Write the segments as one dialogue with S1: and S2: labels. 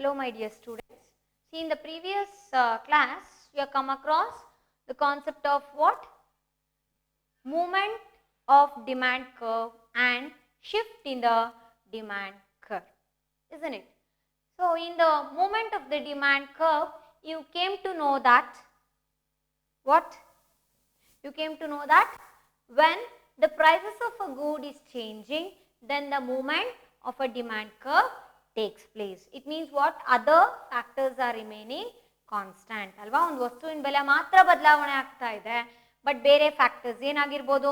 S1: Hello my dear students. See, in the previous class you have come across the concept of what? Movement of demand curve and shift in the demand curve, isn't it? So, in the movement of the demand curve you came to know that what? You came to know that when the prices of a good is changing, then the movement of a demand curve takes place. It means what? Other factors are remaining constant. ಅಲ್ವಾ ಒಂದು ವಸ್ತುವಿನ ಬೆಲೆ ಮಾತ್ರ ಬದಲಾವಣೆ ಆಗ್ತಾ ಇದೆ, but ಬೇರೆ factors ಏನಾಗಿರ್ಬೋದು?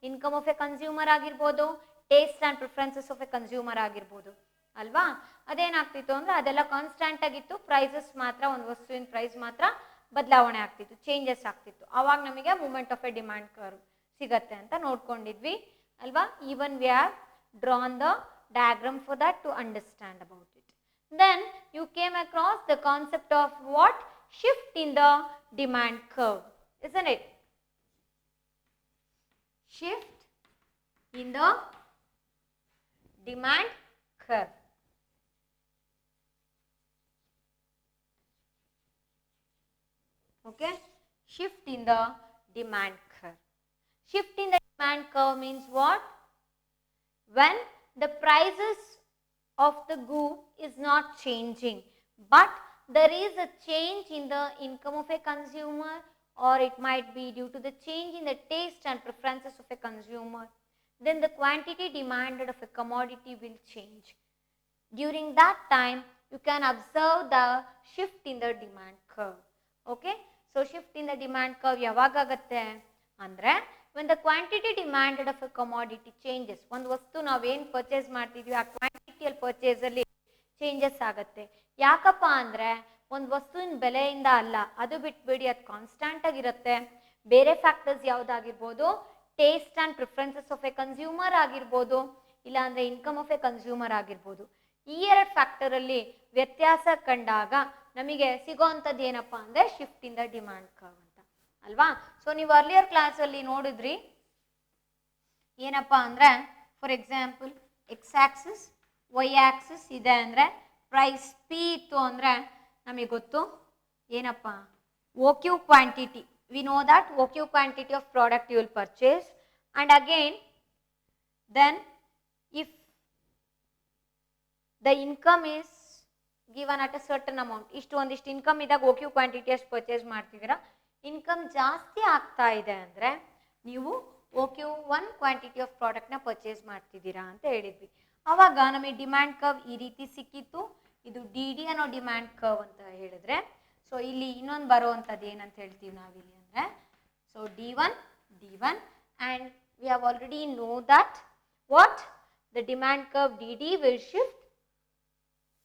S1: ಇನ್ಕಮ್ ಆಫ್ ಎ ಕನ್ಸ್ಯೂಮರ್ ಆಗಿರ್ಬೋದು, taste and preferences of a consumer ಆಗಿರ್ಬೋದು ಅಲ್ವಾ. ಅದೇನಾಗ್ತಿತ್ತು ಅಂದರೆ ಅದೆಲ್ಲ ಕಾನ್ಸ್ಟೆಂಟ್ ಆಗಿತ್ತು, ಪ್ರೈಸಸ್ ಮಾತ್ರ ಒಂದು ವಸ್ತುವಿನ ಪ್ರೈಸ್ ಮಾತ್ರ ಬದಲಾವಣೆ ಆಗ್ತಿತ್ತು, ಚೇಂಜಸ್ ಆಗ್ತಿತ್ತು. ಆವಾಗ ನಮಗೆ movement of a demand curve ಸಿಗತ್ತೆ ಅಂತ ನೋಡ್ಕೊಂಡಿದ್ವಿ ಅಲ್ವಾ. Even we have drawn the diagram for that to understand about it. Then you came across the concept of what? Shift in the demand curve, isn't it? Shift in the demand curve. Okay, shift in the demand curve. Shift in the demand curve means what? When the prices of the good is not changing, but there is a change in the income of a consumer, or it might be due to the change in the taste and preferences of a consumer, then the quantity demanded of a commodity will change. During that time you can observe the shift in the demand curve. Okay, so shift in the demand curve yavagagutte andre when the quantity demanded of a commodity changes. ಒಂದು ವಸ್ತು ನಾವೇನು purchase ಮಾಡ್ತಿದ್ವಿ ಆ ಕ್ವಾಂಟಿಟಿಯಲ್ಲಿ ಪರ್ಚೇಸಲ್ಲಿ changes ಆಗುತ್ತೆ. ಯಾಕಪ್ಪ ಅಂದರೆ ಒಂದು ವಸ್ತುವಿನ ಬೆಲೆಯಿಂದ ಅಲ್ಲ, ಅದು ಬಿಟ್ಬಿಡಿ ಅದು ಕಾನ್ಸ್ಟೆಂಟ್ ಆಗಿರುತ್ತೆ. ಬೇರೆ ಫ್ಯಾಕ್ಟರ್ಸ್ ಯಾವುದಾಗಿರ್ಬೋದು? Taste and preferences of a consumer ಆಗಿರ್ಬೋದು, ಇಲ್ಲಾಂದರೆ ಇನ್ಕಮ್ ಆಫ್ ಎ ಕನ್ಸ್ಯೂಮರ್ ಆಗಿರ್ಬೋದು. ಈ ಎರಡು ಫ್ಯಾಕ್ಟರಲ್ಲಿ ವ್ಯತ್ಯಾಸ ಕಂಡಾಗ ನಮಗೆ ಸಿಗೋವಂಥದ್ದು ಏನಪ್ಪ ಅಂದರೆ shift in the demand curve ಅಂತ ಅಲ್ವಾ. ಸೊ ನೀವು ಅರ್ಲಿಯರ್ ಕ್ಲಾಸಲ್ಲಿ ನೋಡಿದ್ರಿ ಏನಪ್ಪ ಅಂದರೆ, for example X axis Y axis ಇದೆ ಅಂದರೆ ಪ್ರೈಸ್ ಪಿ ಇತ್ತು ಅಂದರೆ ನಮಗೆ ಗೊತ್ತು ಏನಪ್ಪ? O Q quantity. We know that O Q quantity of product you will purchase, and again then if the income is given at a certain amount, ಒಂದಿಷ್ಟು income ಇದ್ದಾಗ O Q quantity ಅಷ್ಟು purchase ಮಾಡ್ತಿದ್ದೀರಾ, income ಜಾಸ್ತಿ ಆಗ್ತಾ ಇದೆ ಅಂದರೆ ನೀವು O Q one quantity of ಪ್ರಾಡಕ್ಟ್ನ ಪರ್ಚೇಸ್ ಮಾಡ್ತಿದ್ದೀರಾ ಅಂತ ಹೇಳಿದ್ವಿ. ಆವಾಗ ನಮಗೆ ಡಿಮ್ಯಾಂಡ್ ಕರ್ವ್ ಈ ರೀತಿ ಸಿಕ್ಕಿತ್ತು. ಇದು ಡಿ ಡಿ ಅನ್ನೋ ಡಿಮ್ಯಾಂಡ್ ಕರ್ವ್ ಅಂತ ಹೇಳಿದ್ರೆ, ಸೊ ಇಲ್ಲಿ ಇನ್ನೊಂದು ಬರುವಂಥದ್ದು ಏನಂತ ಹೇಳ್ತೀವಿ ನಾವಿಲ್ಲಿ ಅಂದರೆ, so D one and we have already no that what the demand curve D D will shift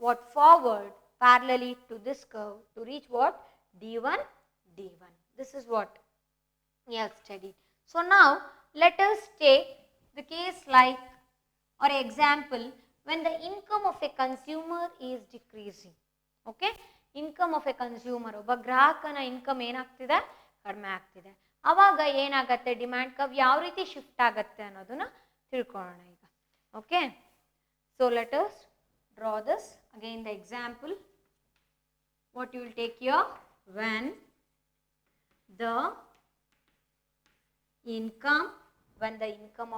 S1: what forward parallelly to this curve to reach what? D1. This is what we have studied. So now let us take the case like or example when the income of a consumer is decreasing. Okay, income of a consumer, ಒಬ್ಬ ಗ್ರಾಹಕನ income ಏನಾಗ್ತಿದೆ? ಕಡಿಮೆ ಆಗ್ತಿದೆ. ಆವಾಗ ಏನಾಗುತ್ತೆ? Demand curve ಯಾವ ರೀತಿ shift ಆಗುತ್ತೆ ಅನ್ನೋದನ್ನ ತಿಳ್ಕೊಳ್ಳೋಣ ಈಗ. Okay, so let us draw this again. The example what you will take here, when the income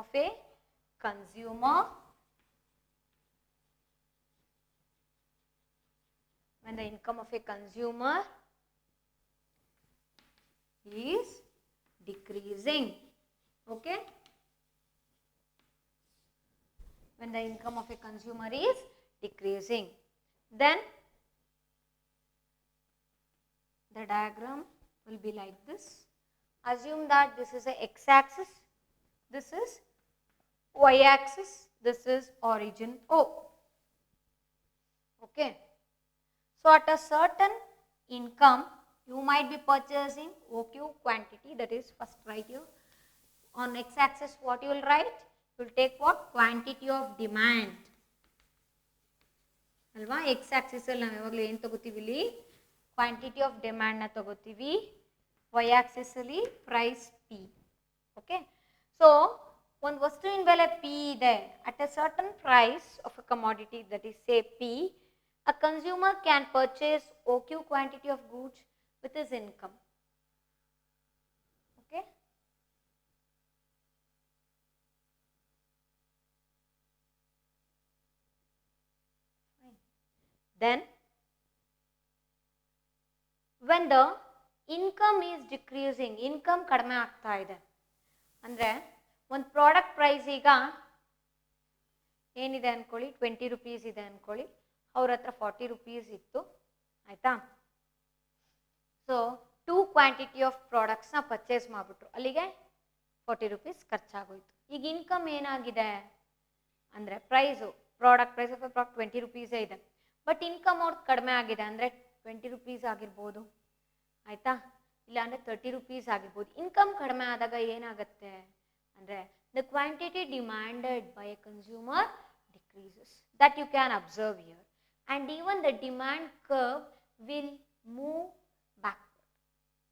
S1: of a consumer is decreasing. Okay, when the income of a consumer is decreasing, then the diagram will be like this. Assume that this is a x-axis, this is y-axis, this is origin O. Okay, so at a certain income you might be purchasing OQ quantity, that is first write here. On x-axis what you will write? You will take what? Quantity of demand ಅಲ್ವಾ. X ಆಕ್ಸಿಸಲ್ಲಿ ನಾವು ಯಾವಾಗಲೂ ಏನು ತಗೋತೀವಿ? ಇಲ್ಲಿ quantity of ಡಿಮ್ಯಾಂಡ್ನ ತಗೋತೀವಿ. Y ಆಕ್ಸಿಸಲ್ಲಿ ಪ್ರೈಸ್ ಪಿ. ಓಕೆ, ಸೊ ಒಂದು ವಸ್ತುವಿನ ಬೆಲೆ ಪಿ ಇದೆ, at a certain price of a commodity that is say P, A consumer can purchase OQ quantity of goods with his income. Okay. Fine. Then when the income is decreasing, income ಕಡಿಮೆ ಆಗ್ತಾ ಇದೆ ಅಂದರೆ ಒಂದು product price ಈಗ ಏನಿದೆ ಅಂದ್ಕೊಳ್ಳಿ 20 rupees ಇದೆ ಅಂದ್ಕೊಳ್ಳಿ, ಅವ್ರ ಹತ್ರ 40 ರೂಪೀಸ್ ಇತ್ತು ಆಯಿತಾ. ಸೊ 2 ಕ್ವಾಂಟಿಟಿ ಆಫ್ ಪ್ರಾಡಕ್ಟ್ಸ್ನ ಪರ್ಚೇಸ್ ಮಾಡಿಬಿಟ್ರು, ಅಲ್ಲಿಗೆ 40 ರೂಪೀಸ್ ಖರ್ಚಾಗೋಯ್ತು. ಈಗ ಇನ್ಕಮ್ ಏನಾಗಿದೆ ಅಂದರೆ price product price of product 20 ರೂಪೀಸೇ ಇದೆ, ಬಟ್ ಇನ್ಕಮ್ ಅವ್ರದ್ದು ಕಡಿಮೆ ಆಗಿದೆ ಅಂದರೆ 20 ರೂಪೀಸ್ ಆಗಿರ್ಬೋದು ಆಯಿತಾ, ಇಲ್ಲಾಂದರೆ 30 ರೂಪೀಸ್ ಆಗಿರ್ಬೋದು. ಇನ್ಕಮ್ ಕಡಿಮೆ ಆದಾಗ ಏನಾಗುತ್ತೆ ಅಂದರೆ the quantity demanded by a consumer decreases. That you can observe here. And even the demand curve will move backward.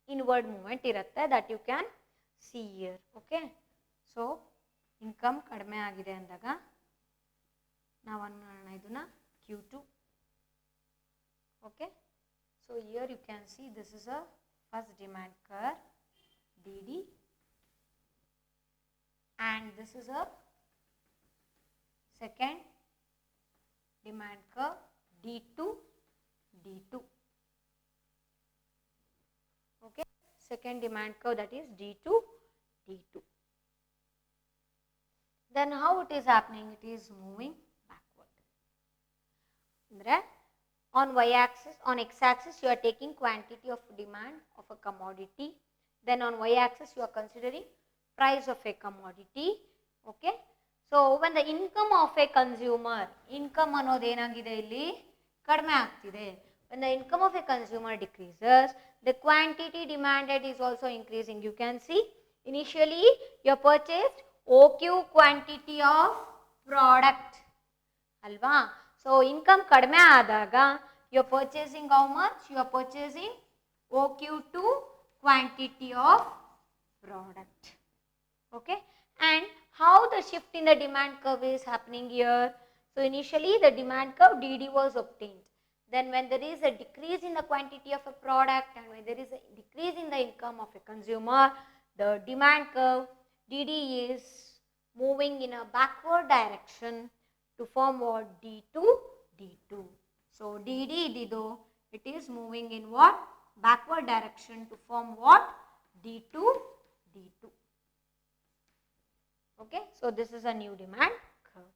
S1: Inward movement irutte, that you can see here. Okay. So, income kadme agide andaga ನಾವು ಅನ್ನೋಣ ಇದನ್ನ Q2. Okay. So, here you can see this is a first demand curve DD. And this is a second demand curve D2 D2. Okay, second demand curve, that is D2 D2. Then how it is happening? It is moving backward. Andre on y axis, on x axis you are taking quantity of demand of a commodity. Then on y axis you are considering price of a commodity. Okay. So when the income of a consumer, income ಅನ್ನೋದು ಏನಾಗಿದೆ ಇಲ್ಲಿ ಕಡಿಮೆ ಆಗ್ತಿದೆ. When the income of a consumer decreases, the quantity demanded is also increasing. You can see initially you have purchased OQ quantity of product ಅಲ್ವಾ. So income ಕಡಿಮೆ ಆದಾಗ you are purchasing how much? You are purchasing OQ2 quantity of product. Okay, and how the shift in the demand curve is happening here? So initially the demand curve DD was obtained. Then when there is a decrease in the quantity of a product and when there is a decrease in the income of a consumer, the demand curve DD is moving in a backward direction to form what? D2 D2. So DD Dido, it is moving in what? Backward direction to form what? D2 D2. Okay, so this is a new demand curve.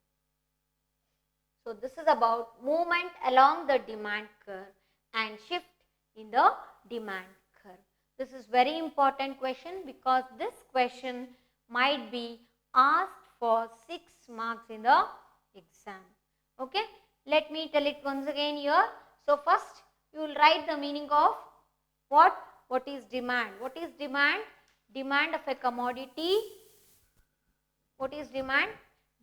S1: So this is about movement along the demand curve and shift in the demand curve. This is very important question because this question might be asked for 6 marks in the exam. Okay, let me tell it once again here. So first you will write the meaning of what is demand. What is demand? Demand of a commodity. What is demand?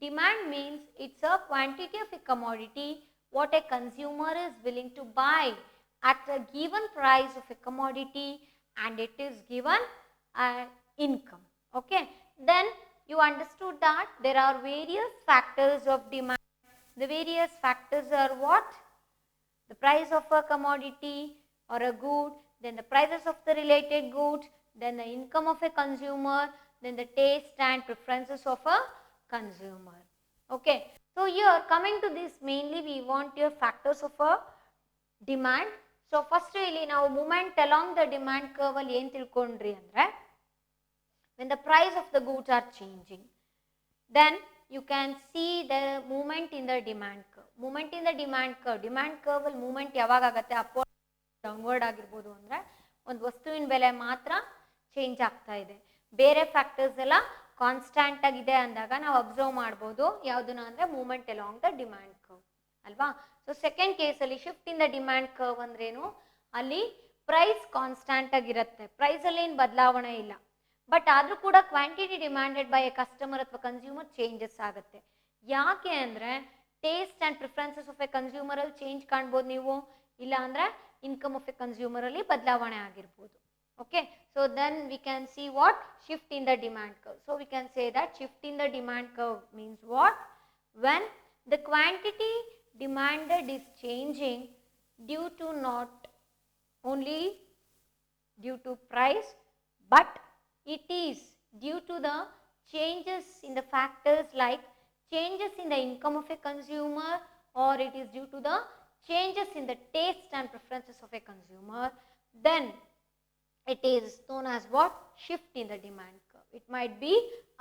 S1: Demand means it's a quantity of a commodity what a consumer is willing to buy at a given price of a commodity and it is given income. Okay. Then you understood that there are various factors of demand. The various factors are what? The price of a commodity or a good, then the prices of the related goods, then the income of a consumer, then the taste and preferences of a consumer. Okay. So here coming to this, mainly we want your factors of a demand. So first ಇಲ್ಲಿ ನಾವು movement along the demand curve ಅಲ್ಲಿ ಏನು ತಿಳ್ಕೊಂಡ್ರಿ ಅಂದ್ರೆ when the price of the goods are changing, then you can see the movement in the demand curve. Movement in the demand curve ಅಲ್ಲಿ movement ಯಾವಾಗ ಆಗುತ್ತೆ? upward downward ಆಗಿರ್ಬೋದು ಅಂದರೆ ಒಂದು ವಸ್ತುವಿನ ಬೆಲೆ ಮಾತ್ರ ಚೇಂಜ್ ಆಗ್ತಾ ಇದೆ, ಬೇರೆ ಫ್ಯಾಕ್ಟರ್ಸ್ ಎಲ್ಲ ಕಾನ್ಸ್ಟೆಂಟ್ ಆಗಿದೆ ಅಂದಾಗ ನಾವು ಅಬ್ಸರ್ವ್ ಮಾಡ್ಬೋದು ಯಾವುದನ್ನ ಅಂದರೆ movement along the demand curve ಅಲ್ವಾ. ಸೊ ಸೆಕೆಂಡ್ ಕೇಸಲ್ಲಿ shift in the demand curve ಅಂದ್ರೇನು? ಅಲ್ಲಿ ಪ್ರೈಸ್ ಕಾನ್ಸ್ಟೆಂಟ್ ಆಗಿರುತ್ತೆ, ಪ್ರೈಸಲ್ಲಿ ಏನು ಬದಲಾವಣೆ ಇಲ್ಲ, ಬಟ್ ಆದರೂ ಕೂಡ quantity demanded by a customer ಅಥವಾ ಕನ್ಸ್ಯೂಮರ್ ಚೇಂಜಸ್ ಆಗುತ್ತೆ. ಯಾಕೆ ಅಂದರೆ taste and preferences of a ಕನ್ಸ್ಯೂಮರಲ್ಲಿ ಚೇಂಜ್ ಕಾಣ್ಬೋದು ನೀವು, ಇಲ್ಲ ಅಂದರೆ ಇನ್ಕಮ್ ಆಫ್ ಎ ಕನ್ಸ್ಯೂಮರಲ್ಲಿ ಬದಲಾವಣೆ ಆಗಿರ್ಬೋದು. Okay, so then we can see what? Shift in the demand curve. So we can say that shift in the demand curve means what? When the quantity demanded is changing due to not only due to price, but it is due to the changes in the factors like changes in the income of a consumer, or it is due to the changes in the taste and preferences of a consumer, then it is known as what? Shift in the demand curve. It might be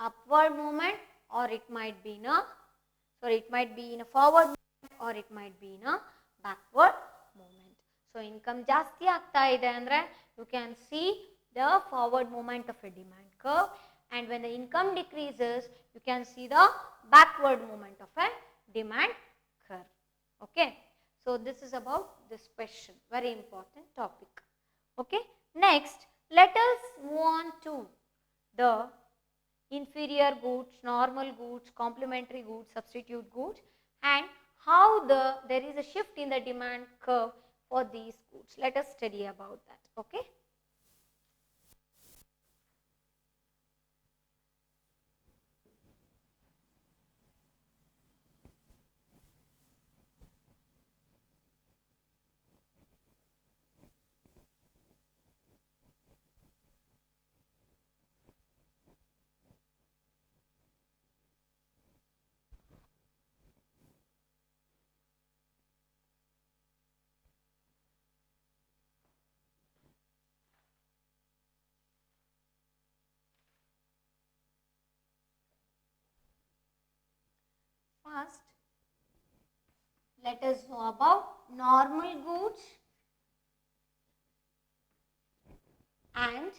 S1: upward movement, or it might be in a forward movement, or it might be in a backward movement. So income ಜಾಸ್ತಿ ಆಗ್ತಾ ಇದೆ ಅಂದ್ರೆ you can see the forward movement of a demand curve, and when the income decreases you can see the backward movement of a demand curve. Okay, so this is about this question, very important topic. Okay, next let us move on to the inferior goods, normal goods, complementary goods, substitute goods, and how there is a shift in the demand curve for these goods. Let us study about that. Okay. First, let us know about normal goods and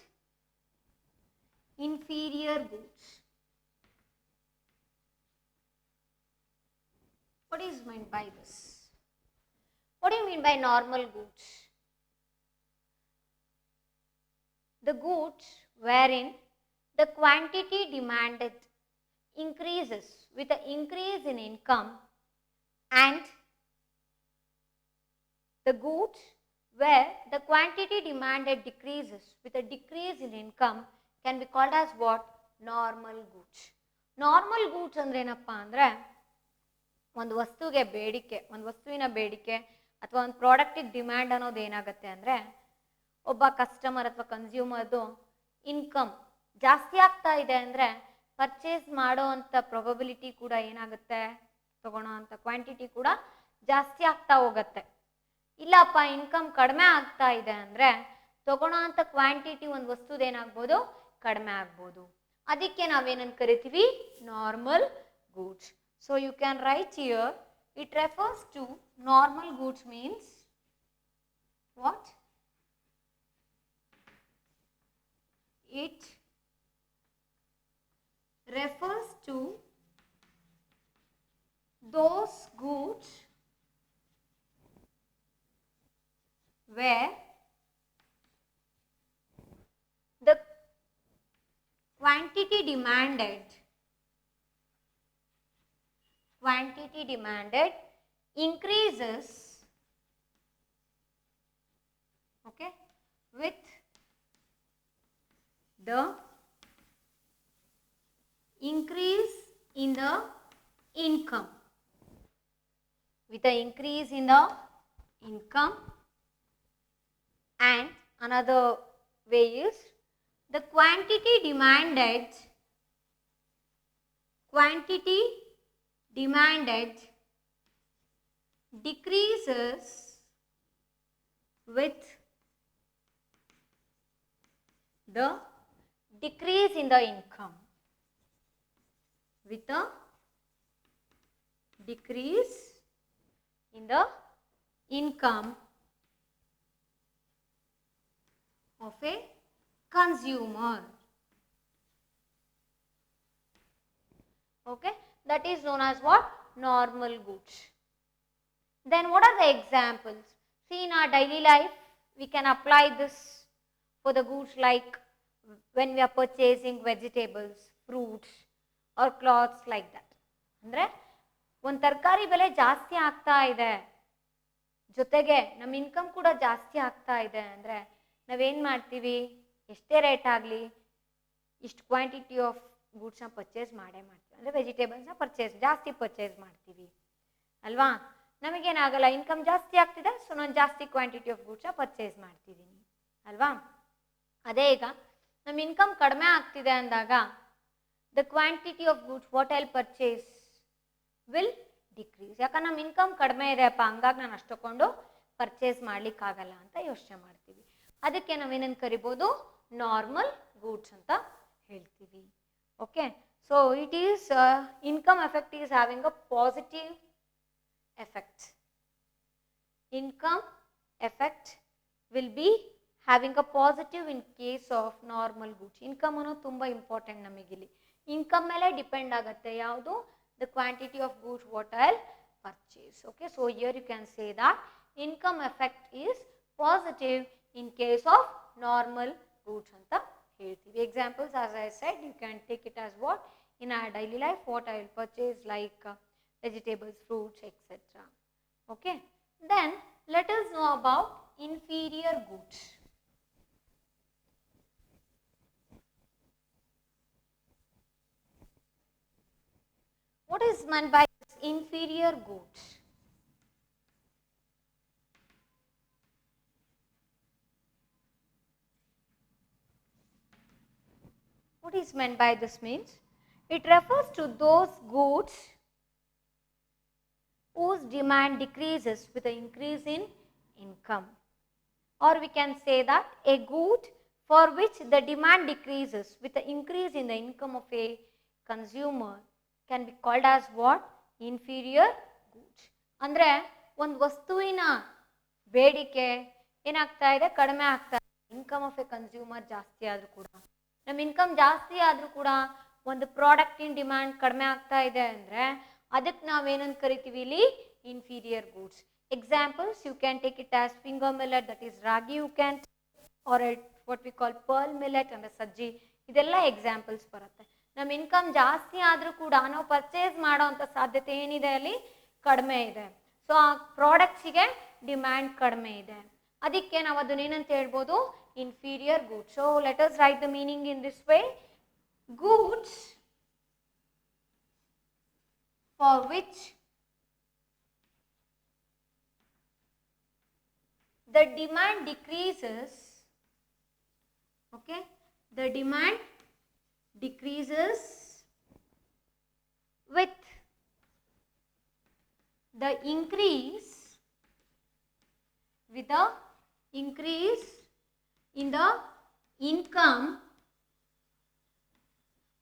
S1: inferior goods. What is meant by this? What do you mean by normal goods? The goods wherein the quantity demanded increases with the increase in income, and the goods where the quantity demanded decreases with a decrease in income can be called as what? Normal goods. Normal goods ಅಂದ್ರೆ ಏನಪ್ಪ ಅಂದರೆ ಒಂದು ವಸ್ತುವಿನ ಬೇಡಿಕೆ ಅಥವಾ ಒಂದು ಪ್ರಾಡಕ್ಟಿಗೆ demand ಅನ್ನೋದು ಏನಾಗುತ್ತೆ ಅಂದರೆ ಒಬ್ಬ ಕಸ್ಟಮರ್ ಅಥವಾ ಕನ್ಸ್ಯೂಮರ್ದು ಇನ್ಕಮ್ ಜಾಸ್ತಿ ಆಗ್ತಾ ಇದೆ ಅಂದರೆ ಪರ್ಚೇಸ್ ಮಾಡೋ ಅಂಥ ಪ್ರೊಬಬಿಲಿಟಿ ಕೂಡ ಏನಾಗುತ್ತೆ, ತಗೊಳ್ಳೋ ಅಂಥ ಕ್ವಾಂಟಿಟಿ ಕೂಡ ಜಾಸ್ತಿ ಆಗ್ತಾ ಹೋಗುತ್ತೆ. ಇಲ್ಲಪ್ಪ ಇನ್ಕಮ್ ಕಡಿಮೆ ಆಗ್ತಾ ಇದೆ ಅಂದರೆ ತಗೊಳ್ಳೋ ಅಂಥ ಕ್ವಾಂಟಿಟಿ ಒಂದು ವಸ್ತುದು ಏನಾಗ್ಬೋದು, ಕಡಿಮೆ ಆಗ್ಬೋದು. ಅದಕ್ಕೆ ನಾವೇನನ್ನು ಕರಿತೀವಿ, normal goods. So you can write here, it refers to normal goods means what? It refers to those goods where the quantity demanded increases, okay, with the increase in the income. With the increase in the income, and another way is the quantity demanded decreases with the decrease in the income. With a decrease in the income of a consumer. Okay, that is known as what? Normal goods. Then what are the examples? See, in our daily life we can apply this for the goods like when we are purchasing vegetables, fruits or clothes like that. ಅಂದರೆ ಒಂದು ತರಕಾರಿ ಬೆಲೆ ಜಾಸ್ತಿ ಆಗ್ತಾ ಇದೆ, ಜೊತೆಗೆ ನಮ್ಮ income ಕೂಡ ಜಾಸ್ತಿ ಆಗ್ತಾ ಇದೆ ಅಂದರೆ ನಾವೇನು ಮಾಡ್ತೀವಿ, ಎಷ್ಟೇ ರೇಟ್ ಆಗಲಿ ಇಷ್ಟು ಕ್ವಾಂಟಿಟಿ ಆಫ್ ಗೂಡ್ಸ್ನ ಪರ್ಚೇಸ್ ಮಾಡೇ ಮಾಡ್ತೀವಿ. ಅಂದರೆ ವೆಜಿಟೇಬಲ್ಸ್ನ ಜಾಸ್ತಿ ಪರ್ಚೇಸ್ ಮಾಡ್ತೀವಿ ಅಲ್ವಾ. ನಮಗೇನಾಗಲ್ಲ, ಇನ್ಕಮ್ ಜಾಸ್ತಿ ಆಗ್ತಿದೆ, ಸೊ ನಾನು ಜಾಸ್ತಿ ಕ್ವಾಂಟಿಟಿ ಆಫ್ ಗೂಡ್ಸ್ನ ಪರ್ಚೇಸ್ ಮಾಡ್ತಿದ್ದೀನಿ ಅಲ್ವಾ. ಅದೇ ಈಗ ನಮ್ಮ ಇನ್ಕಮ್ ಕಡಿಮೆ ಆಗ್ತಿದೆ ಅಂದಾಗ the quantity of goods what I'll purchase will decrease. ಯಾಕಂದ್ರೆ ನಮ್ಮ ಇನ್ಕಮ್ ಕಡಿಮೆ ಇದೆಯಪ್ಪ, ಹಂಗಾಗಿ ನಾನು ಅಷ್ಟು ತಗೊಂಡು ಪರ್ಚೇಸ್ ಮಾಡ್ಲಿಕ್ಕಾಗಲ್ಲ ಅಂತ ಯೋಚನೆ ಮಾಡ್ತೀವಿ. ಅದಕ್ಕೆ ನಾವೇನಂತ ಕರಿಬೋದು, ನಾರ್ಮಲ್ ಗೂಡ್ಸ್ ಅಂತ ಹೇಳ್ತೀವಿ. Okay, so it is income effect is having a positive effect. Income effect will be having a positive in case of normal goods. Income ಅನ್ನೋದು ತುಂಬ ಇಂಪಾರ್ಟೆಂಟ್ ನಮಗಿಲ್ಲಿ. ಇನ್ಕಮ್ ಮೇಲೆ ಡಿಪೆಂಡ್ ಆಗುತ್ತೆ ಯಾವುದು, the quantity of goods what I'll purchase. Okay, so here you can say that income effect is positive in case of normal goods ಅಂತ ಹೇಳ್ತೀವಿ. Examples as I said, you can take it as what in our daily life what I will purchase like vegetables, fruits, etc. Okay, then let us know about inferior goods. What is meant by inferior goods? What is meant by this means? It refers to those goods whose demand decreases with the increase in income, or we can say that a good for which the demand decreases with the increase in the income of a consumer can be called as what? Inferior goods. ಅಂದರೆ ಒಂದು ವಸ್ತುವಿನ ಬೇಡಿಕೆ ಏನಾಗ್ತಾ ಇದೆ, ಕಡಿಮೆ ಆಗ್ತಾ ಇದೆ. Income of a consumer ಜಾಸ್ತಿ ಆದರೂ ಕೂಡ, ನಮ್ಮ ಇನ್ಕಮ್ ಜಾಸ್ತಿ ಆದರೂ ಕೂಡ ಒಂದು ಪ್ರಾಡಕ್ಟಿನ ಡಿಮ್ಯಾಂಡ್ ಕಡಿಮೆ ಆಗ್ತಾ ಇದೆ ಅಂದರೆ ಅದಕ್ಕೆ ನಾವೇನಂತ ಕರಿತೀವಿ ಇಲ್ಲಿ, inferior goods. Examples you can take it as finger millet, that is ragi, you can or what we call pearl millet ಅಂದರೆ ಸಜ್ಜಿ, ಇದೆಲ್ಲ ಎಕ್ಸಾಂಪಲ್ಸ್ ಬರುತ್ತೆ. ನಮ್ಮ ಇನ್ಕಮ್ ಜಾಸ್ತಿ ಆದರೂ ಕೂಡ ನಾವು ಪರ್ಚೇಸ್ ಮಾಡೋ ಅಂಥ ಸಾಧ್ಯತೆ ಏನಿದೆ ಅಲ್ಲಿ, ಕಡಿಮೆ ಇದೆ. ಸೊ ಆ ಪ್ರಾಡಕ್ಟ್ಸಿಗೆ ಡಿಮ್ಯಾಂಡ್ ಕಡಿಮೆ ಇದೆ, ಅದಕ್ಕೆ ನಾವು ಅದನ್ನೇನಂತ ಹೇಳ್ಬೋದು, inferior goods. So let us right the meaning in this way. Goods for which the demand decreases, okay, the demand decreases with the increase in the income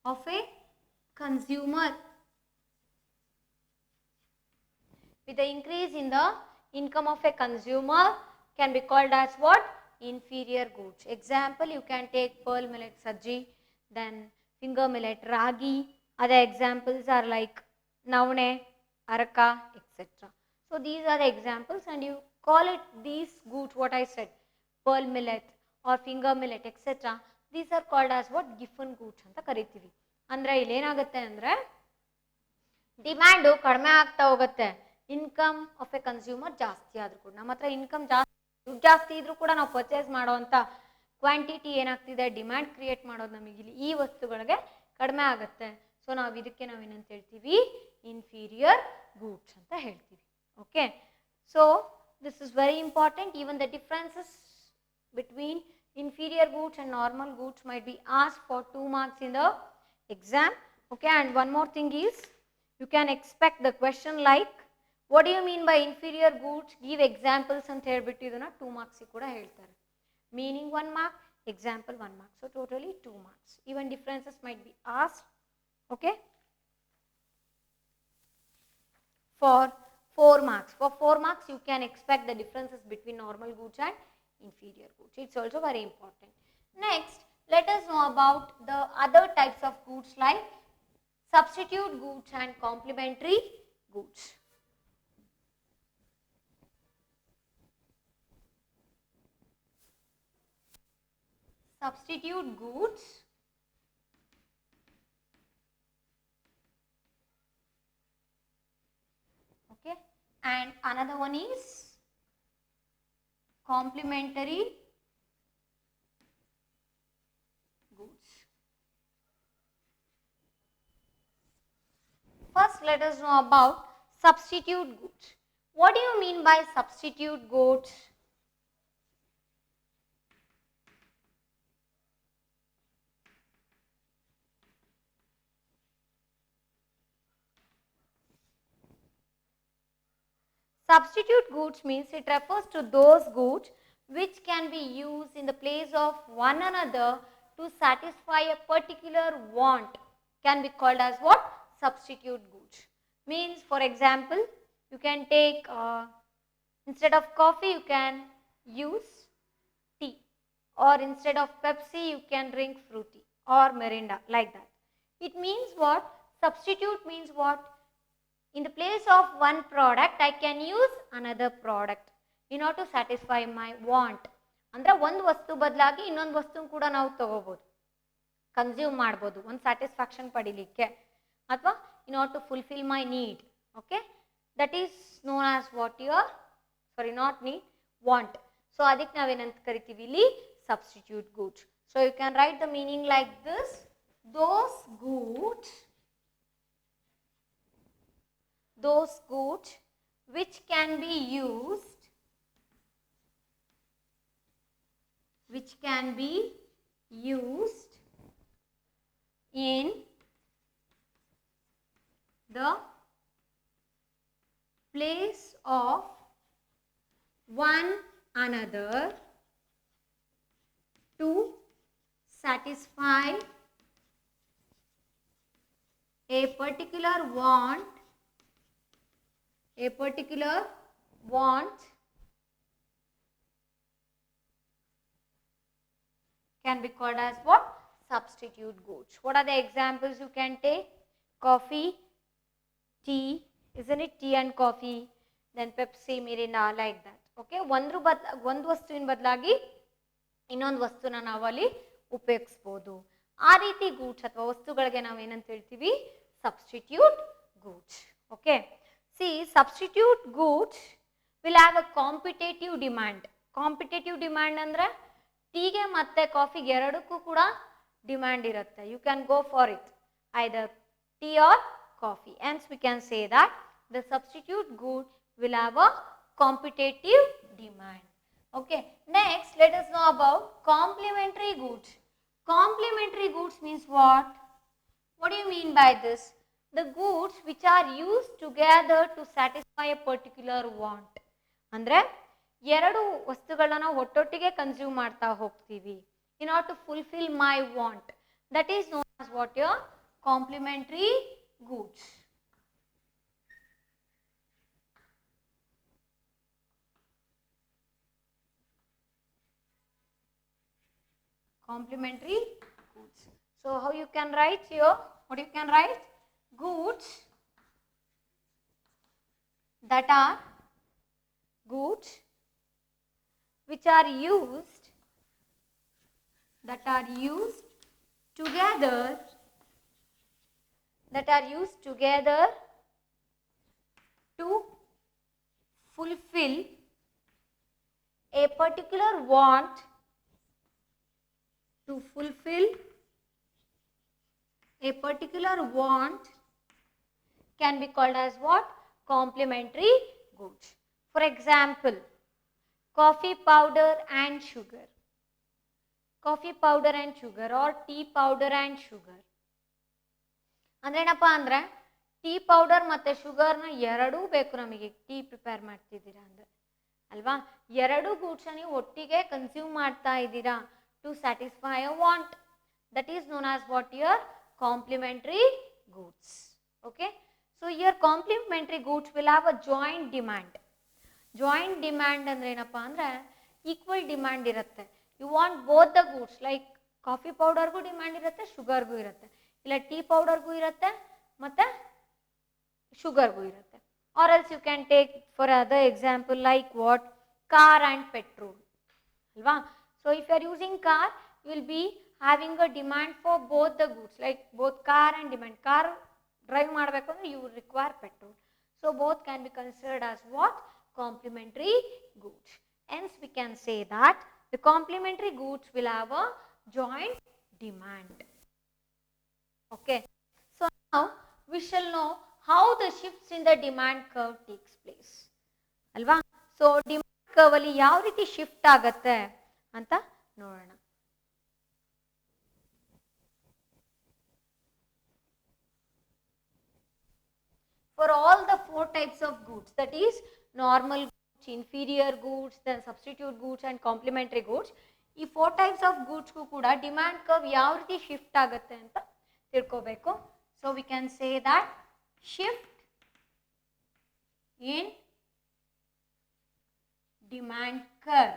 S1: of a consumer. With the increase in the income of a consumer can be called as what? Inferior goods. Example, you can take pearl millet sajji, then finger millet ragi. Other examples are like navne, araka, etc. So these are the examples and you call it these goods what I said, pearl millet or finger millet, etc. These are called as what? Giffen goods anta karitivi. Andre ಇಲ್ಲಿ ಏನಾಗುತ್ತೆ ಅಂದರೆ demand ಕಡಿಮೆ ಆಗ್ತಾ ಹೋಗುತ್ತೆ, income of a consumer ಜಾಸ್ತಿ ಆದರೂ ಕೂಡ. ನಮ್ಮ ಹತ್ರ ಇನ್ಕಮ್ ಜಾಸ್ತಿ, ದುಡ್ಡು ಜಾಸ್ತಿ ಇದ್ರೂ ಕೂಡ ನಾವು ಪರ್ಚೇಸ್ ಮಾಡೋವಂಥ ಕ್ವಾಂಟಿಟಿ ಏನಾಗ್ತಿದೆ, ಡಿಮ್ಯಾಂಡ್ ಕ್ರಿಯೇಟ್ ಮಾಡೋದು ನಮಗಿಲ್ಲಿ ಈ ವಸ್ತುಗಳಿಗೆ ಕಡಿಮೆ ಆಗುತ್ತೆ. ಸೊ ನಾವು ಇದಕ್ಕೆ ನಾವೇನಂತ ಹೇಳ್ತೀವಿ, ಇನ್ಫೀರಿಯರ್ ಗೂಡ್ಸ್ ಅಂತ ಹೇಳ್ತೀವಿ. Okay, so this is very important. Even the differences between inferior goods and normal goods might be asked for 2 marks in the exam. Okay, and one more thing is you can expect the question like what do you mean by inferior goods, give examples ಅಂತ ಹೇಳ್ಬಿಟ್ಟು ಇದನ್ನ 2 marks ಕೂಡ ಹೇಳ್ತಾರೆ. Meaning 1 mark, example 1 mark, so totally 2 marks. Even differences might be asked. Okay, for 4 marks. For 4 marks you can expect the differences between normal goods and inferior goods. It's also very important. Next, let us know about the other types of goods like substitute goods and complementary goods. Substitute goods okay, and another one is complementary goods. First let us know about substitute goods. What do you mean by substitute goods? Substitute goods means it refers to those goods which can be used in the place of one another to satisfy a particular want, can be called as what? Substitute goods. Means, for example, you can take instead of coffee you can use tea, or instead of Pepsi you can drink fruity or Mirinda, like that. It means what? Substitute means what? In the place of one product, I can use another product in order to satisfy my want. ಅಂದರೆ ಒಂದು ವಸ್ತು ಬದಲಾಗಿ ಇನ್ನೊಂದು ವಸ್ತು ಕೂಡ ನಾವು ತಗೋಬಹುದು, consume ಮಾಡ್ಬೋದು ಒಂದು ಸ್ಯಾಟಿಸ್ಫ್ಯಾಕ್ಷನ್ ಪಡಿಲಿಕ್ಕೆ, ಅಥವಾ in order to fulfil my need. Okay, that is known as what your, sorry not need, want. So ಅದಕ್ಕೆ ನಾವೇನಂತ ಕರಿತೀವಿ ಇಲ್ಲಿ? Substitute goods. So you can write the meaning like this: those goods which can be used in the place of one another to satisfy a particular want can be called as what? Substitute goods. What are the examples you can take? Coffee, tea, isn't it? Tea and coffee, then Pepsi, Mirinda, like that. Okay, ಒಂದು ವಸ್ತುವಿನ ಬದಲಾಗಿ ಇನ್ನೊಂದು ವಸ್ತುನ ನಾವಲ್ಲಿ ಉಪಯೋಗಿಸ್ಬೋದು. ಆ ರೀತಿ goods ಅಥವಾ ವಸ್ತುಗಳಿಗೆ ನಾವೇನಂತ ಹೇಳ್ತೀವಿ? Substitute goods. Okay, see, substitute goods will have a competitive demand. Competitive demand ಅಂದ್ರೆ ಟೀಗೆ ಮತ್ತೆ ಕಾಫಿಗೆ ಎರಡಕ್ಕೂ ಕೂಡ ಡಿಮ್ಯಾಂಡ್ ಇರುತ್ತೆ. You can go for it, either tea or coffee. Hence we can say that the substitute good will have a competitive demand. Okay, next let us know about complementary goods. Complementary goods means what? What do you mean by this? The goods which are used together to satisfy a particular want. ಅಂದ್ರೆ ಎರಡು ವಸ್ತುಗಳನ್ನ ನಾವು ಒಟ್ಟೊಟ್ಟಿಗೆ consume ಮಾಡ್ತಾ ಹೋಗ್ತೀವಿ in order to fulfill my want. That is known as what? Your complementary goods. Complementary goods. So how you can write here? What you can write? Goods that are goods which are used together to fulfill a particular want, can be called as what? Complementary goods. For example, coffee powder and sugar. Coffee powder and sugar or tea powder and sugar. ಅಂದ್ರೆ ಏನಪ್ಪ ಅಂದ್ರೆ tea powder ಮತ್ತು ಶುಗರ್ನ ಎರಡೂ ಬೇಕು ನಮಗೆ tea prepare ಮಾಡ್ತಿದ್ದೀರಾ ಅಂದರೆ ಅಲ್ವಾ. ಎರಡು ಗೂಡ್ಸನ್ನ ನೀವು ಒಟ್ಟಿಗೆ ಕನ್ಸ್ಯೂಮ್ ಮಾಡ್ತಾ ಇದ್ದೀರಾ to satisfy a want. That is known as what? Your complementary goods. Okay, so your complementary goods will have a joint demand. Joint demand ಅಂದ್ರೆ ಏನಪ್ಪ ಅಂದರೆ ಈಕ್ವಲ್ ಡಿಮ್ಯಾಂಡ್ ಇರುತ್ತೆ. You want both the goods, like coffee ಪೌಡರ್ಗೂ demand ಇರುತ್ತೆ, ಶುಗರ್ಗೂ ಇರುತ್ತೆ, ಇಲ್ಲ tea ಪೌಡರ್ಗೂ ಇರುತ್ತೆ ಮತ್ತು ಶುಗರ್ಗೂ ಇರುತ್ತೆ. Or else you can take for other example like what? Car and petrol ಅಲ್ವಾ. So if you are using car you will be having a demand for both the goods, like both car and demand. Car drive ಮಾಡಬೇಕು ಅಂದರೆ you will require petrol. So both can be considered as what? Complementary goods. Hence we can say that the complementary goods will have a joint demand. Okay, so now we shall know how the shifts in the demand curve takes place. ಅಲ್ವಾ. So demand curve ಅಲ್ಲಿ ಯಾವ ರೀತಿ shift ಆಗತ್ತೆ ಅಂತ ನೋಡೋಣ. For all the 4 types of goods, that is normal goods, inferior goods, then substitute goods and complementary goods, ಈ 4 types of goods ಕೂಡ demand curve ಯಾವ ರೀತಿ ಶಿಫ್ಟ್ ಆಗುತ್ತೆ ಅಂತ ತಿಳ್ಕೋಬೇಕು. So we can say that shift in demand curve.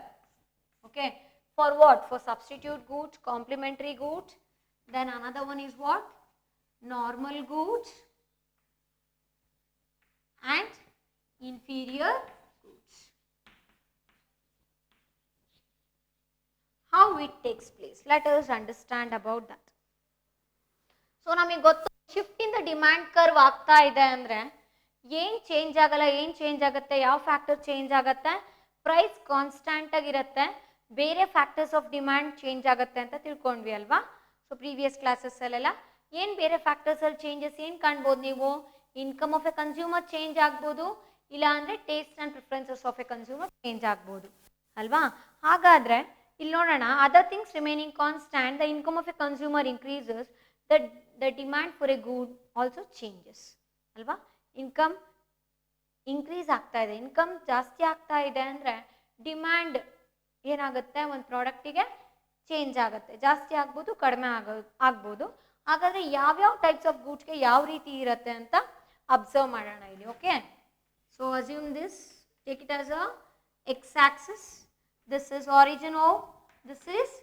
S1: Okay, for what? For substitute goods, complementary goods, then another one is what? Normal goods and inferior goods. How it takes place? Let us understand about that. So ನಮಗೆ ಗೊತ್ತು shift in the demand curve ಆಗ್ತಾ ಇದೆ ಅಂದ್ರೆ ಏನು change ಆಗಲ್ಲ, ಏನು change ಆಗುತ್ತೆ, ಯಾವ ಫ್ಯಾಕ್ಟರ್ ಚೇಂಜ್ ಆಗುತ್ತೆ, ಪ್ರೈಸ್ ಕಾನ್ಸ್ಟೆಂಟ್ ಆಗಿರುತ್ತೆ, ಬೇರೆ ಫ್ಯಾಕ್ಟರ್ಸ್ ಆಫ್ ಡಿಮ್ಯಾಂಡ್ ಚೇಂಜ್ ಆಗುತ್ತೆ ಅಂತ ತಿಳ್ಕೊಂಡ್ವಿ ಅಲ್ವಾ. ಸೊ ಪ್ರೀವಿಯಸ್ ಕ್ಲಾಸಸ್ ಅಲ್ಲೆಲ್ಲ ಏನು ಬೇರೆ ಫ್ಯಾಕ್ಟರ್ಸ್ ಅಲ್ಲಿ ಚೇಂಜಸ್ ಏನು ಕಾಣ್ಬೋದು ನೀವು, income of a consumer change ಆಗ್ಬೋದು, ಇಲ್ಲ ಅಂದರೆ taste and preferences of a consumer change ಆಗ್ಬೋದು ಅಲ್ವಾ. ಹಾಗಾದರೆ ಇಲ್ಲಿ ನೋಡೋಣ, other things remaining constant, the income of a consumer increases, the demand for A good also changes ಅಲ್ವಾ. ಇನ್ಕಮ್ ಇನ್ಕ್ರೀಸ್ ಆಗ್ತಾ ಇದೆ, ಇನ್ಕಮ್ ಜಾಸ್ತಿ ಆಗ್ತಾ ಇದೆ ಅಂದರೆ ಡಿಮ್ಯಾಂಡ್ ಏನಾಗುತ್ತೆ, ಒಂದು ಪ್ರಾಡಕ್ಟಿಗೆ ಚೇಂಜ್ ಆಗುತ್ತೆ, ಜಾಸ್ತಿ ಆಗ್ಬೋದು, ಕಡಿಮೆ ಆಗ್ಬೋದು. ಹಾಗಾದರೆ ಯಾವ್ಯಾವ ಟೈಪ್ಸ್ ಆಫ್ ಗೂಡ್ಸ್ಗೆ ಯಾವ ರೀತಿ ಇರುತ್ತೆ ಅಂತ ಅಬ್ಸರ್ವ್ ಮಾಡೋಣ ಇಲ್ಲಿ. Okay, so assume this, take it as a X Axis, this is origin of, this is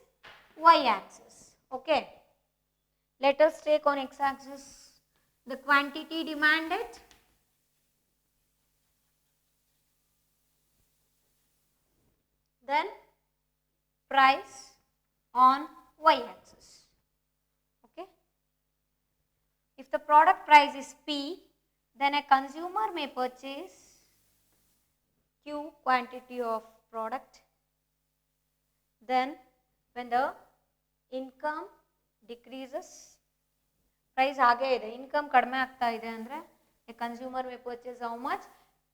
S1: why Axis. Okay, let us take on x axis the quantity demanded, then price on y axis. Okay, if the product price is P, then a consumer may purchase Q quantity of product. Then when the income decreases, price ಹಾಗೇ ಇದೆ, income ಕಡಿಮೆ ಆಗ್ತಾ ಇದೆ ಅಂದರೆ a consumer may purchase how much,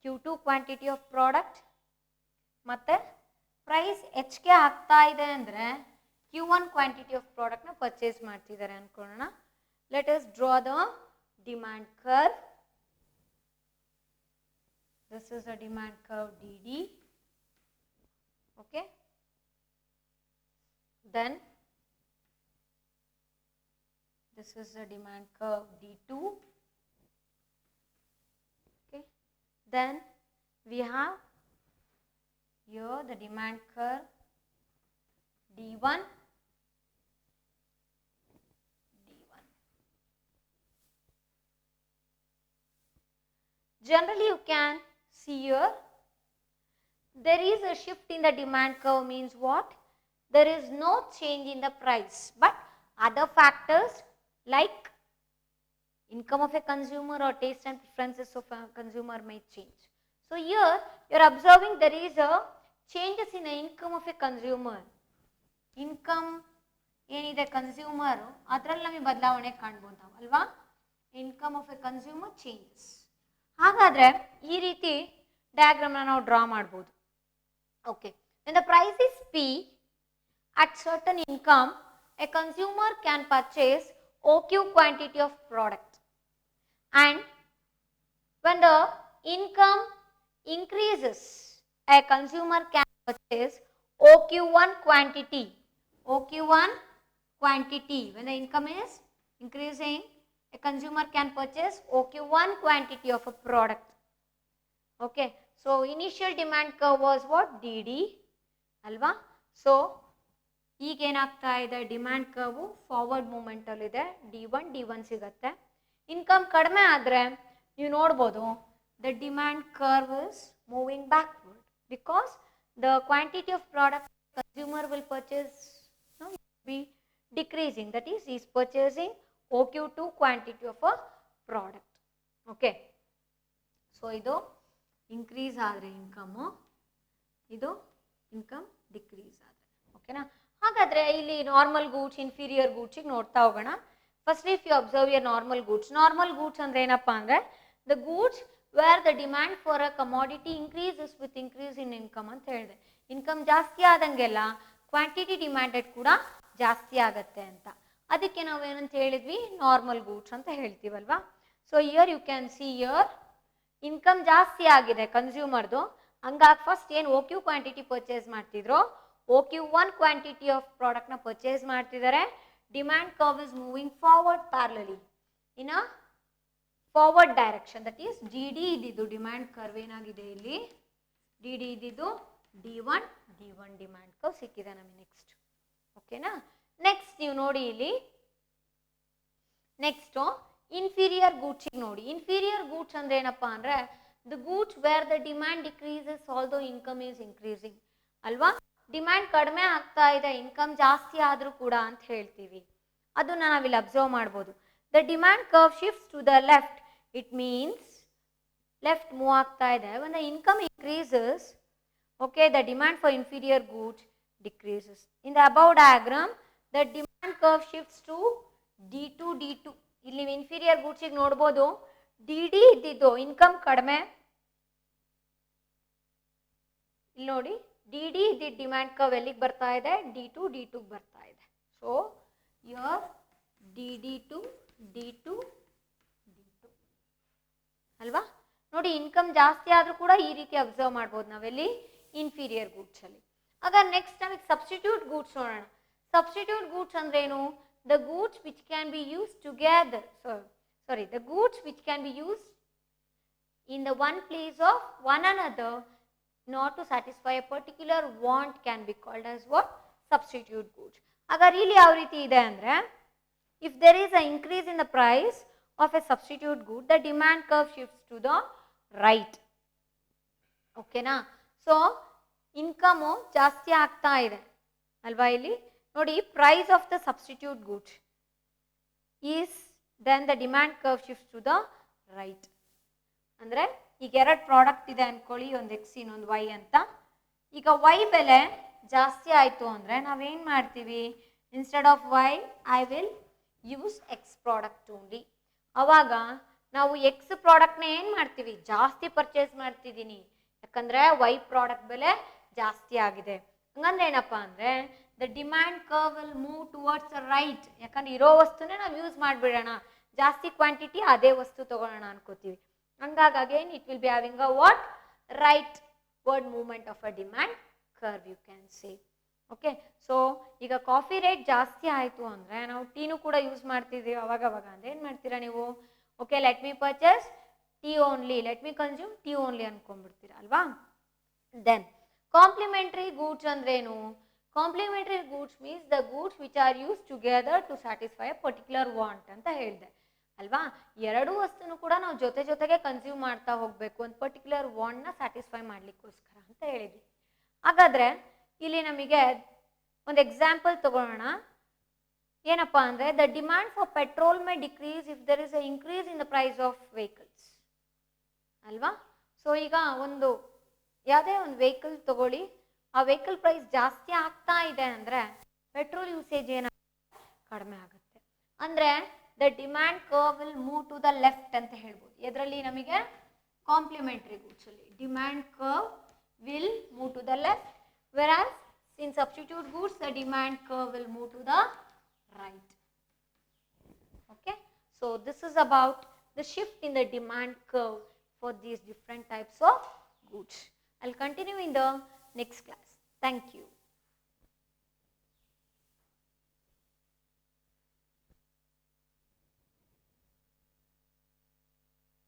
S1: Q2 quantity of product. ಮತ್ತು price ಹೆಚ್ಚಿಗೆ ಆಗ್ತಾ ಇದೆ ಅಂದರೆ Q1 ಕ್ವಾಂಟಿಟಿ ಆಫ್ ಪ್ರಾಡಕ್ಟ್ನ ಪರ್ಚೇಸ್ ಮಾಡ್ತಿದ್ದಾರೆ ಅಂದ್ಕೊಳ್ಳೋಣ. Let us draw the demand curve. This is a demand curve DD. Okay, then this is the demand curve D2. Okay, then we have here the demand curve D1. Generally you can see here there is a shift in the demand curve, means what? There is no change in the price, but other factors like income of a consumer or taste and preferences of a consumer may change. So here you are observing there is a changes in the income of a consumer. Income ಏನಿದೆ consumer ಅದರಲ್ಲಿ ನಮಗೆ ಬದಲಾವಣೆ ಕಾಣ್ಬೋದು ನಾವು ಅಲ್ವಾ. Income of a consumer changes. ಹಾಗಾದರೆ ಈ ರೀತಿ ಡಯಾಗ್ರಾಮ್ನ ನಾವು ಡ್ರಾ ಮಾಡ್ಬೋದು. Okay, when the price is P at certain income, a consumer can purchase OQ quantity of product, and when the income increases, a consumer can purchase OQ1 quantity. OQ1 quantity, when the income is increasing, a consumer can purchase OQ1 quantity of a product. Okay, so initial demand curve was what? DD alva. So ಈಗ ಏನಾಗ್ತಾ ಇದೆ, demand ಕರ್ವು forward ಮೂಮೆಂಟಲ್ಲಿದೆ, D1 ಸಿಗುತ್ತೆ. Income ಕಡಿಮೆ ಆದರೆ ನೀವು ನೋಡ್ಬೋದು the demand curve is moving backward because the quantity of product consumer will purchase B decreasing, that is purchasing OQ2 quantity of a product. Okay, so ಇದು increase ಆದರೆ income, ಇದು income decrease ಆದರೆ. ಓಕೆನಾ. ಹಾಗಾದರೆ ಇಲ್ಲಿ ನಾರ್ಮಲ್ ಗೂಡ್ಸ್, ಇನ್ಫೀರಿಯರ್ ಗೂಡ್ಸಿಗೆ ನೋಡ್ತಾ ಹೋಗೋಣ. First if you observe your normal goods. Normal goods ಅಂದರೆ ಏನಪ್ಪ ಅಂದರೆ the goods where the demand for a commodity increases with increase in income ಅಂತ ಹೇಳಿದೆ. ಇನ್ಕಮ್ ಜಾಸ್ತಿ ಆದಂಗೆಲ್ಲ ಕ್ವಾಂಟಿಟಿ ಡಿಮ್ಯಾಂಡೆಡ್ ಕೂಡ ಜಾಸ್ತಿ ಆಗತ್ತೆ ಅಂತ. ಅದಕ್ಕೆ ನಾವು ಏನಂತ ಹೇಳಿದ್ವಿ, ನಾರ್ಮಲ್ ಗೂಡ್ಸ್ ಅಂತ ಹೇಳ್ತೀವಲ್ವಾ. So here you can see here income ಜಾಸ್ತಿ ಆಗಿದೆ ಕನ್ಸ್ಯೂಮರ್ದು, ಹಂಗಾಗಿ ಫಸ್ಟ್ ಏನು OQ ಕ್ವಾಂಟಿಟಿ ಪರ್ಚೇಸ್ ಮಾಡ್ತಿದ್ರು, OQ1 ಕ್ವಾಂಟಿಟಿ ಆಫ್ ಪ್ರಾಡಕ್ಟ್ನ ಪರ್ಚೇಸ್ ಮಾಡ್ತಿದ್ದಾರೆ. Demand curve is moving forward ಪ್ಯಾರಲಲಿ in a forward direction, that is DD ಇದ್ದಿದ್ದು ಡಿಮ್ಯಾಂಡ್ ಕರ್ವ್ ಏನಾಗಿದೆ ಇಲ್ಲಿ, DD ಇದ್ದಿದ್ದು D1 ಡಿಮ್ಯಾಂಡ್ ಕರ್ವ್ ಸಿಕ್ಕಿದೆ ನಮಗೆ ನೆಕ್ಸ್ಟ್. ಓಕೆನಾ. ನೆಕ್ಸ್ಟ್ ನೀವು ನೋಡಿ ಇಲ್ಲಿ ನೆಕ್ಸ್ಟ್ ಇನ್ಫೀರಿಯರ್ ಗೂಡ್ಸ್ ನೋಡಿ. ಇನ್ಫೀರಿಯರ್ ಗೂಡ್ಸ್ ಅಂದ್ರೆ ಏನಪ್ಪಾ ಅಂದ್ರೆ the goods where the demand decreases although income is increasing ಅಲ್ವಾ. ಡಿಮ್ಯಾಂಡ್ ಕಡಿಮೆ ಆಗ್ತಾ ಇದೆ, ಇನ್ಕಮ್ ಜಾಸ್ತಿ ಆದ್ರೂ ಕೂಡ ಅಂತ ಹೇಳ್ತೀವಿ. ಅದನ್ನ ನಾವಿಲ್ಲಿ ಅಬ್ಸರ್ವ್ ಮಾಡ್ಬೋದು. The demand curve shifts to the left, it means left move ಆಗ್ತಾ ಇದೆ. when the income increases, okay, the demand for inferior goods decreases. in the above diagram the demand curve shifts to D2. ಇಲ್ಲಿ inferior goods ಗೆ ನೋಡಬಹುದು DD ಇದ್ದಿದ್ದು income ಕಡಿಮೆ, ಇಲ್ಲಿ ನೋಡಿ DD ಇದ್ದಿದ್ದು ಡಿಮ್ಯಾಂಡ್ ಕರ್ವ್ ಎಲ್ಲಿಗೆ ಬರ್ತಾ ಇದೆ, D2 ಬರ್ತಾ ಇದೆ. So here DD to D2 ಅಲ್ವಾ. ನೋಡಿ ಇನ್ಕಮ್ ಜಾಸ್ತಿ ಆದ್ರೂ ಕೂಡ ಈ ರೀತಿ ಅಬ್ಸರ್ವ್ ಮಾಡ್ಬೋದು ನಾವೆಲ್ಲಿ ಇನ್ಫೀರಿಯರ್ ಗೂಡ್ಸ್ ಅಲ್ಲಿ. ಆಗ ನೆಕ್ಸ್ಟ್ ನಮಗೆ ಸಬ್ಸ್ಟಿಟ್ಯೂಟ್ ಗೂಡ್ಸ್ ನೋಡೋಣ. ಸಬ್ಸ್ಟಿಟ್ಯೂಟ್ ಗೂಡ್ಸ್ ಅಂದ್ರೆ ಏನು, the goods which can be use together, the goods which can be used in the one place of one another not to satisfy a particular want can be called as what, substitute goods. agar ಇಲ್ಲಿ ಯಾವ ರೀತಿ ಇದೆ ಅಂದ್ರೆ, if there is an increase in the price of a substitute good, the demand curve shifts to the right. okay na. so income ಜಾಸ್ತಿ ಆಗ್ತಾ ಇದೆ ಅಲ್ವಾ. ಇಲ್ಲಿ ನೋಡಿ price of the substitute good is then the demand curve shifts to the right. ಅಂದ್ರೆ ಈಗ ಎರಡು product ಇದೆ ಅನ್ಕೊಳ್ಳಿ, ಒಂದು X ಇನ್ನೊಂದು Y ಅಂತ. ಈಗ Y ಬೆಲೆ ಜಾಸ್ತಿ ಆಯ್ತು ಅಂದ್ರೆ ನಾವೇನ್ ಮಾಡ್ತೀವಿ, instead of Y I will use X product only. ಅವಾಗ ನಾವು X ಪ್ರಾಡಕ್ಟ್ನ ಏನ್ ಮಾಡ್ತೀವಿ, ಜಾಸ್ತಿ ಪರ್ಚೇಸ್ ಮಾಡ್ತಿದ್ದೀನಿ, ಯಾಕಂದ್ರೆ Y ಪ್ರಾಡಕ್ಟ್ ಬೆಲೆ ಜಾಸ್ತಿ ಆಗಿದೆ. ಹಂಗಂದ್ರೆ ಏನಪ್ಪಾ ಅಂದ್ರೆ the demand curve will move towards the right. ಯಾಕಂದ್ರೆ ಇರೋ ವಸ್ತುನೇ ನಾವು ಯೂಸ್ ಮಾಡ್ಬಿಡೋಣ, ಜಾಸ್ತಿ ಕ್ವಾಂಟಿಟಿ ಅದೇ ವಸ್ತು ತಗೊಳ್ಳೋಣ ಅನ್ಕೋತೀವಿ. ಹಂಗಾಗಿ again it will be having a what, rightward movement of a demand curve you can say. Okay. So ಈಗ ಕಾಫಿ ರೇಟ್ ಜಾಸ್ತಿ ಆಯ್ತು ಅಂದ್ರೆ ನಾವು ಟೀನು ಕೂಡ ಯೂಸ್ ಮಾಡ್ತಿದ್ದೀವಿ ಅವಾಗ ಅಂದ್ರೆ ಏನ್ ಮಾಡ್ತೀರಾ ನೀವು, okay let me purchase tea only, let me consume tea only ಅನ್ಕೊಂಡ್ಬಿಡ್ತೀರಾ ಅಲ್ವಾ. ದೆನ್ ಕಾಂಪ್ಲಿಮೆಂಟರಿ ಗೂಡ್ಸ್ ಅಂದ್ರೆ ಏನು, complementary goods means the goods which are use together to satisfy a particular want ಅಂತ ಹೇಳಿದೆ ಅಲ್ವಾ. ಎರಡು ವಸ್ತುನು ಕೂಡ ನಾವು ಜೊತೆಗೆ ಕನ್ಸ್ಯೂಮ್ ಮಾಡ್ತಾ ಹೋಗ್ಬೇಕು, ಒಂದು ಪರ್ಟಿಕ್ಯುಲರ್ ವಾಂಟ್ ನ ಸ್ಯಾಟಿಸ್ಫೈ ಮಾಡ್ಲಿಕ್ಕೋಸ್ಕರ ಅಂತ ಹೇಳಿದ್ವಿ. ಹಾಗಾದ್ರೆ ಇಲ್ಲಿ ನಮಗೆ ಒಂದು ಎಕ್ಸಾಂಪಲ್ ತಗೊಳ್ಳೋಣ. ಏನಪ್ಪಾ ಅಂದ್ರೆ the demand for petrol may decrease if there is a increase in the price of vehicles ಅಲ್ವಾ. ಸೊ ಈಗ ಒಂದು ಯಾವುದೇ ಒಂದು ವೆಹಿಕಲ್ ತಗೊಳ್ಳಿ, ಆ ವೆಹಿಕಲ್ ಪ್ರೈಸ್ ಜಾಸ್ತಿ ಆಗ್ತಾ ಇದೆ ಅಂದ್ರೆ ಪೆಟ್ರೋಲ್ ಯೂಸೇಜ್ ಕಡಿಮೆ ಆಗುತ್ತೆ. ಅಂದ್ರೆ the demand curve will move to the left ಅಂತ ಹೇಳ್ಬೋದು. ಇದರಲ್ಲಿ ನಮಗೆ ಕಾಂಪ್ಲಿಮೆಂಟರಿ ಗೂಡ್ಸ್ ಅಲ್ಲಿ demand curve will move to the left, whereas in substitute goods the demand curve will move to the right. okay, so this is about the shift in the demand curve for these different types of goods. I'll continue in the next class. Thank you.